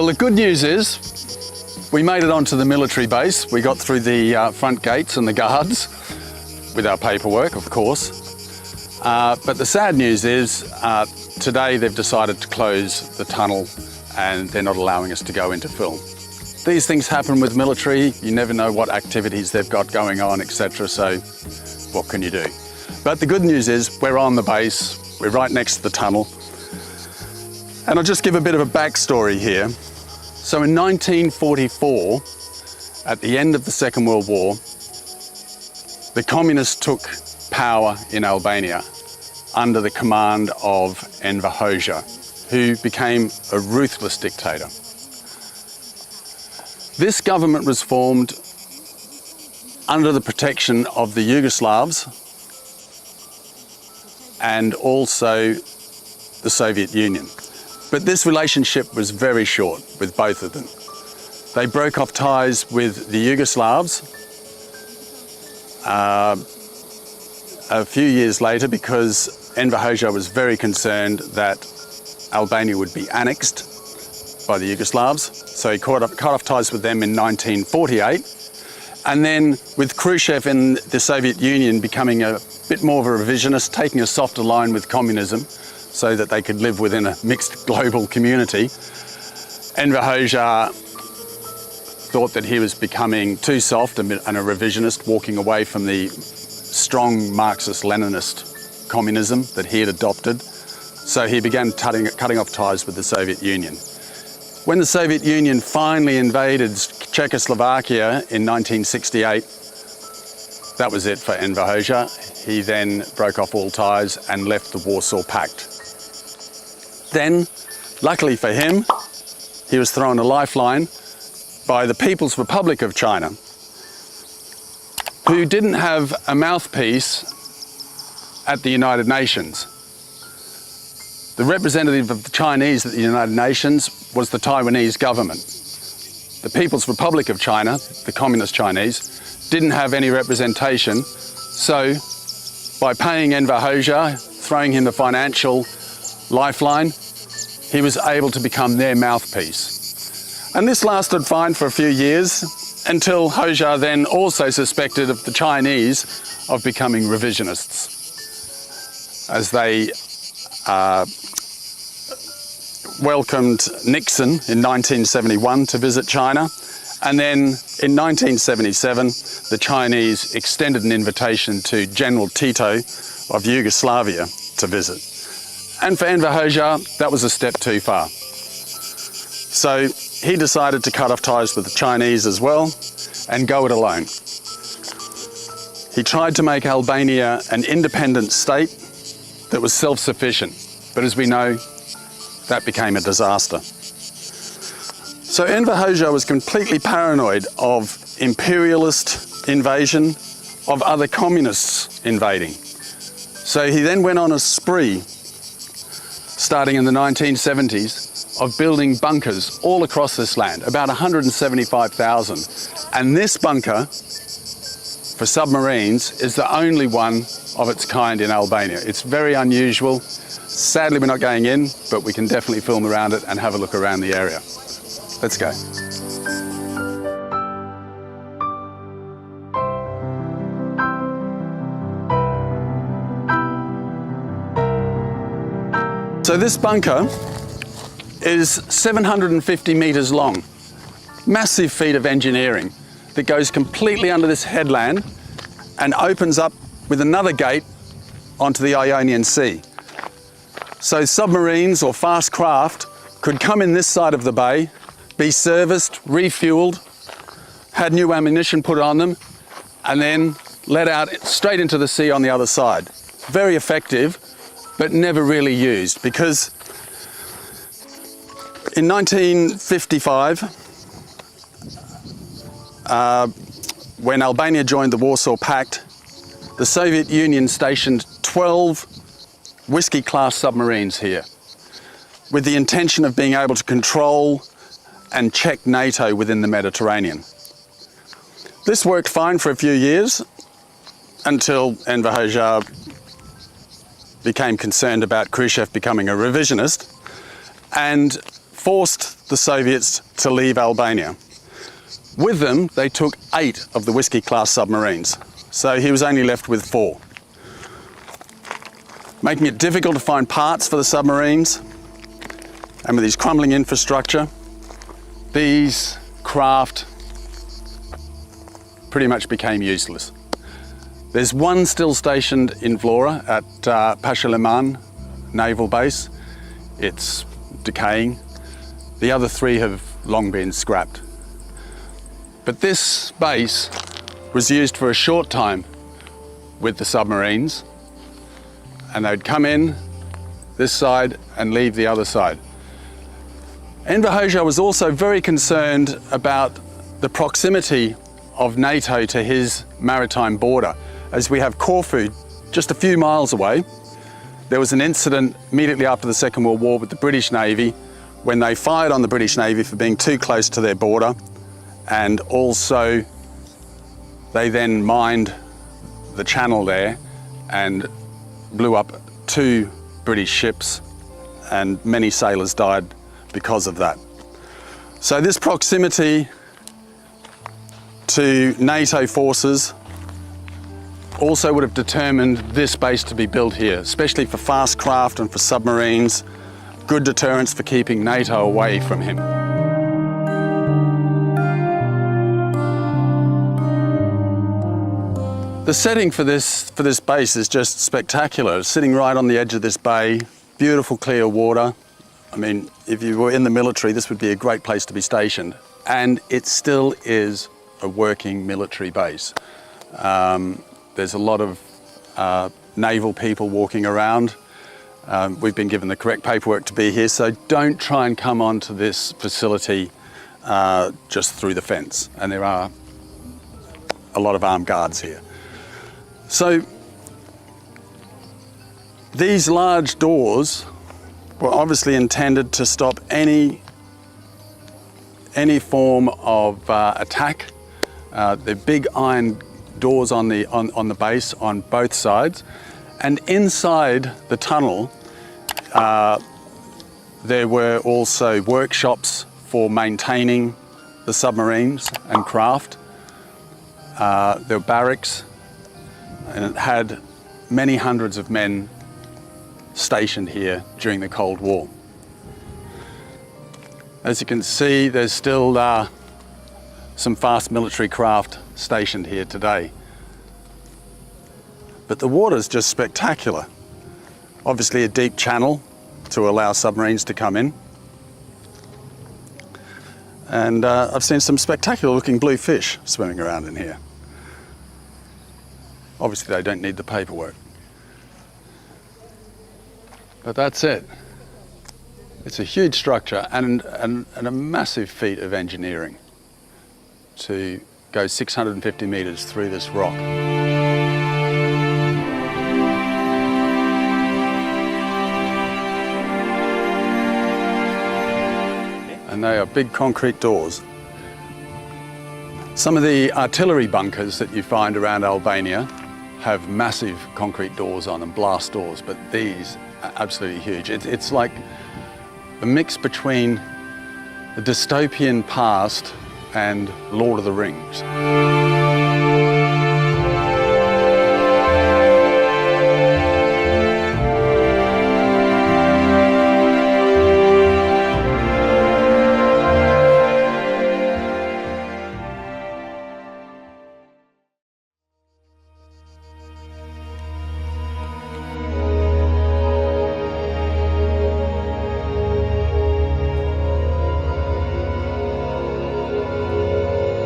Well, the good news is we made it onto the military base. We got through the front gates and the guards with our paperwork, of course. But the sad news is today they've decided to close the tunnel and they're not allowing us to go into film. These things happen with military. You never know what activities they've got going on, etc. So what can you do? But the good news is we're on the base. We're right next to the tunnel. And I'll just give a bit of a backstory here. So in 1944, at the end of the Second World War, the communists took power in Albania under the command of Enver Hoxha, who became a ruthless dictator. This government was formed under the protection of the Yugoslavs and also the Soviet Union. But this relationship was very short with both of them. They broke off ties with the Yugoslavs a few years later because Enver Hoxha was very concerned that Albania would be annexed by the Yugoslavs. So he cut off ties with them in 1948. And then with Khrushchev in the Soviet Union becoming a bit more of a revisionist, taking a softer line with communism so that they could live within a mixed global community, Enver Hoxha thought that he was becoming too soft and a revisionist, walking away from the strong Marxist-Leninist communism that he had adopted. So he began cutting off ties with the Soviet Union. When the Soviet Union finally invaded Czechoslovakia in 1968, that was it for Enver Hoxha. He then broke off all ties and left the Warsaw Pact. Then, luckily for him, he was thrown a lifeline by the People's Republic of China, who didn't have a mouthpiece at the United Nations. The representative of the Chinese at the United Nations was the Taiwanese government. The People's Republic of China, the Communist Chinese, didn't have any representation, so by paying Enver Hoxha, throwing him the financial lifeline, he was able to become their mouthpiece. And this lasted fine for a few years until Hoxha then also suspected of the Chinese of becoming revisionists, as they welcomed Nixon in 1971 to visit China. And then in 1977, the Chinese extended an invitation to General Tito of Yugoslavia to visit. And for Enver Hoxha, that was a step too far. So he decided to cut off ties with the Chinese as well and go it alone. He tried to make Albania an independent state that was self-sufficient, but as we know, that became a disaster. So Enver Hoxha was completely paranoid of imperialist invasion, of other communists invading. So he then went on a spree, starting in the 1970s, of building bunkers all across this land, about 175,000. And this bunker for submarines is the only one of its kind in Albania. It's very unusual. Sadly, we're not going in, but we can definitely film around it and have a look around the area. Let's go. So this bunker is 750 meters long. Massive feat of engineering that goes completely under this headland and opens up with another gate onto the Ionian Sea. So submarines or fast craft could come in this side of the bay, be serviced, refueled, had new ammunition put on them, and then let out straight into the sea on the other side. Very effective, but never really used, because in 1955, when Albania joined the Warsaw Pact, the Soviet Union stationed 12 Whiskey-class submarines here, with the intention of being able to control and check NATO within the Mediterranean. This worked fine for a few years until Enver Hoxha became concerned about Khrushchev becoming a revisionist, and forced the Soviets to leave Albania. With them, they took 8 of the Whiskey-class submarines, so he was only left with 4. Making it difficult to find parts for the submarines, and with his crumbling infrastructure, these craft pretty much became useless. There's one still stationed in Vlora at Pasha Naval Base. It's decaying. The other 3 have long been scrapped. But this base was used for a short time with the submarines, and they'd come in this side and leave the other side. Enver Hoxha was also very concerned about the proximity of NATO to his maritime border. As we have Corfu just a few miles away, there was an incident immediately after the Second World War with the British Navy when they fired on the British Navy for being too close to their border, and also they then mined the channel there and blew up 2 British ships, and many sailors died because of that. So this proximity to NATO forces also would have determined this base to be built here, especially for fast craft and for submarines, good deterrence for keeping NATO away from him. The setting for this base is just spectacular. It's sitting right on the edge of this bay, beautiful clear water. I mean, if you were in the military, this would be a great place to be stationed. And it still is a working military base. There's a lot of naval people walking around. We've been given the correct paperwork to be here, so don't try and come onto this facility just through the fence. And there are a lot of armed guards here. So these large doors were obviously intended to stop any form of attack. They're big iron doors on the base on both sides, and inside the tunnel there were also workshops for maintaining the submarines and craft. There were barracks, and it had many hundreds of men stationed here during the Cold War. As you can see, there's still some fast military craft stationed here today. But the water's just spectacular. Obviously a deep channel to allow submarines to come in. And I've seen some spectacular looking blue fish swimming around in here. Obviously they don't need the paperwork. But that's it. It's a huge structure and a massive feat of engineering to go 650 meters through this rock. And they are big concrete doors. Some of the artillery bunkers that you find around Albania have massive concrete doors on them, blast doors, but these are absolutely huge. It's like a mix between the dystopian past and Lord of the Rings.